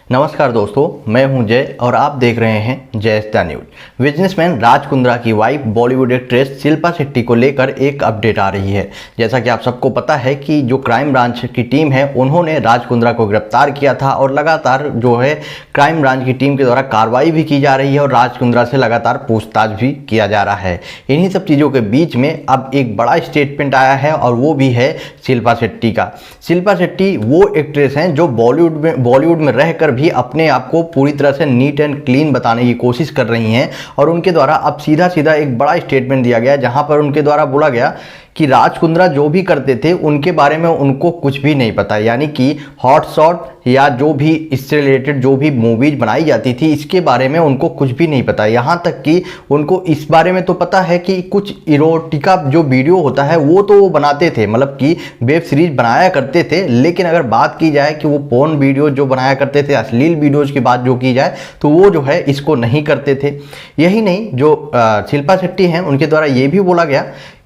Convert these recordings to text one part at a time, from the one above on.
नमस्कार दोस्तों, मैं हूं जय और आप देख रहे हैं जय the news. Businessman Raj Kundra की वाइफ बॉलीवुड एक्ट्रेस शिल्पा शेट्टी को लेकर एक अपडेट आ रही है। जैसा कि आप सबको पता है कि जो क्राइम ब्रांच की टीम है उन्होंने राज कुंद्रा को गिरफ्तार किया था और लगातार जो है क्राइम ब्रांच की टीम के द्वारा कार्रवाई भी की जा रही है और राज कुंद्रा से लगातार पूछताछ भी किया जा रहा है। इन्हीं सब चीज़ों के बीच में अब एक बड़ा स्टेटमेंट आया है और वो भी है शिल्पा शेट्टी का। शिल्पा शेट्टी वो एक्ट्रेस हैं जो बॉलीवुड में रहकर भी अपने आप को पूरी तरह से नीट एंड क्लीन बताने की कोशिश कर रही हैं और उनके द्वारा अब सीधा सीधा एक बड़ा स्टेटमेंट दिया गया जहां पर उनके द्वारा बोला गया कि राज कुंद्रा जो भी करते थे उनके बारे में उनको कुछ भी नहीं पता, यानी कि हॉट शॉट या जो भी इससे रिलेटेड जो भी मूवीज बनाई जाती थी इसके बारे में उनको कुछ भी नहीं पता। यहाँ तक कि उनको इस बारे में तो पता है कि कुछ इरोटिका जो वीडियो होता है वो तो वो बनाते थे, मतलब कि वेब सीरीज बनाया करते थे, लेकिन अगर बात की जाए कि वो पोर्न वीडियो जो बनाया करते थे, अश्लील वीडियोज़ की बात जो की जाए तो वो जो है इसको नहीं करते थे। यही नहीं, जो शिल्पा शेट्टी हैं उनके द्वारा ये भी बोला गया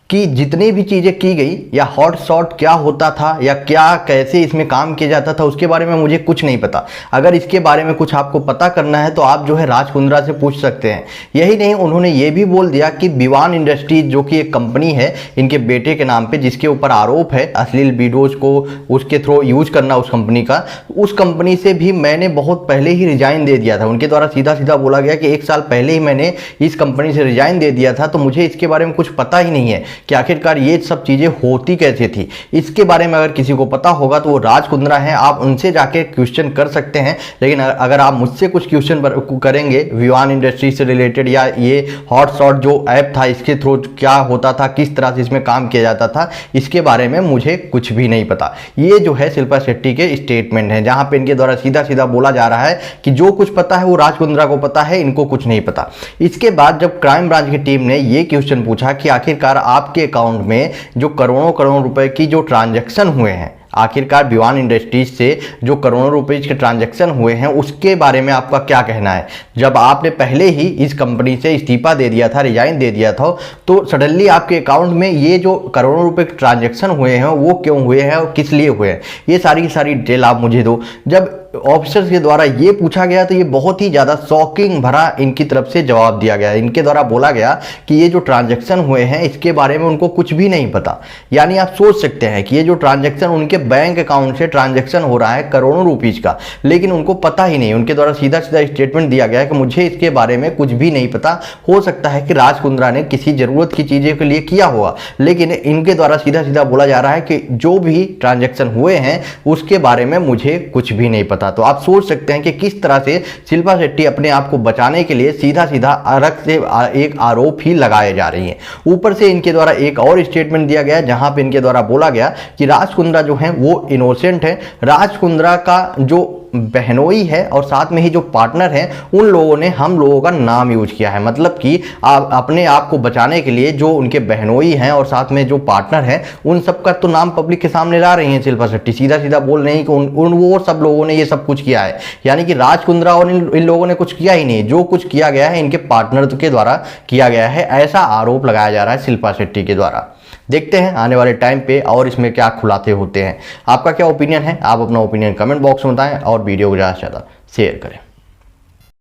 कि जितनी भी चीज़ें की गई या हॉट शॉट क्या होता था या क्या कैसे इसमें काम किया जाता था उसके बारे में मुझे कुछ नहीं पता। अगर इसके बारे में कुछ आपको पता करना है तो आप जो है राज कुंद्रा से पूछ सकते हैं। यही नहीं, उन्होंने ये भी बोल दिया कि विवान इंडस्ट्रीज जो कि एक कंपनी है इनके बेटे के नाम पे जिसके ऊपर आरोप है अश्लील वीडियोज़ को उसके थ्रू यूज करना उस कंपनी का, उस कंपनी से भी मैंने बहुत पहले ही रिजाइन दे दिया था। उनके द्वारा सीधा सीधा बोला गया कि 1 साल पहले ही मैंने इस कंपनी से रिजाइन दे दिया था, तो मुझे इसके बारे में कुछ पता ही नहीं है कि आखिरकार ये सब चीजें होती कैसे थी। इसके बारे में अगर किसी को पता होगा तो वो राज कुंद्रा हैं, आप उनसे जाके क्वेश्चन कर सकते हैं। लेकिन अगर आप मुझसे कुछ क्वेश्चन करेंगे विवान इंडस्ट्री से रिलेटेड या ये हॉट शॉट जो ऐप था इसके थ्रू क्या होता था, किस तरह से इसमें काम किया जाता था, इसके बारे में मुझे कुछ भी नहीं पता। ये जो है शिल्पा शेट्टी के स्टेटमेंट है जहां पे इनके द्वारा सीधा सीधा बोला जा रहा है कि जो कुछ पता है वो राज कुंद्रा को पता है, इनको कुछ नहीं पता। इसके बाद जब क्राइम ब्रांच की टीम ने ये क्वेश्चन पूछा कि आखिरकार आपके अकाउंट में जो करोड़ों करोड़ रुपए की जो ट्रांजैक्शन हुए हैं, आखिरकार विवान इंडस्ट्रीज से जो करोड़ों रुपए के ट्रांजैक्शन हुए हैं उसके बारे में आपका क्या कहना है। जब आपने पहले ही इस कंपनी से इस्तीफा दे दिया था, रिजाइन दे दिया था, तो सडनली आपके अकाउंट में ये जो करोड़ों रुपए के ट्रांजैक्शन हुए हैं वो क्यों हुए हैं और किस लिए हुए हैं, ये सारी की सारी डिटेल आप मुझे दो। जब ऑफिसर्स के द्वारा ये पूछा गया तो ये बहुत ही ज़्यादा शॉकिंग भरा इनकी तरफ से जवाब दिया गया। इनके द्वारा बोला गया कि ये जो ट्रांजैक्शन हुए हैं इसके बारे में उनको कुछ भी नहीं पता। यानी आप सोच सकते हैं कि ये जो ट्रांजैक्शन उनके बैंक अकाउंट से ट्रांजैक्शन हो रहा है करोड़ों रुपीज का, लेकिन उनको पता ही नहीं। उनके द्वारा सीधा सीधा स्टेटमेंट दिया गया कि मुझे इसके बारे में कुछ भी नहीं पता। हो सकता है कि राज कुंद्रा ने किसी जरूरत की चीज़ों के लिए किया होगा, लेकिन इनके द्वारा सीधा सीधा बोला जा रहा है कि जो भी ट्रांजैक्शन हुए हैं उसके बारे में मुझे कुछ भी नहीं पता। तो आप सोच सकते हैं कि किस तरह से शिल्पा शेट्टी अपने आप को बचाने के लिए सीधा सीधा अलग से एक आरोप ही लगाए जा रही हैं। ऊपर से इनके द्वारा एक और स्टेटमेंट दिया गया जहां पे इनके द्वारा बोला गया कि राज कुंद्रा जो है वो इनोसेंट है। राज कुंद्रा का जो बहनोई है और साथ में ही जो पार्टनर हैं उन लोगों ने हम लोगों का नाम यूज किया है, मतलब कि आप अपने आप को बचाने के लिए जो उनके बहनोई हैं और साथ में जो पार्टनर हैं उन सब का तो नाम पब्लिक के सामने ला रही हैं शिल्पा शेट्टी। सीधा सीधा बोल रही हैं कि वो सब लोगों ने ये सब कुछ किया है, यानी कि राज कुंद्रा और इन लोगों ने कुछ किया ही नहीं। जो कुछ किया गया है इनके पार्टनर के द्वारा किया गया है, ऐसा आरोप लगाया जा रहा है शिल्पा शेट्टी के द्वारा। देखते हैं आने वाले टाइम पे और इसमें क्या खुलासे होते हैं। आपका क्या ओपिनियन है, आप अपना ओपिनियन कमेंट बॉक्स में बताएं और वीडियो को ज़्यादा से ज़्यादा शेयर करें।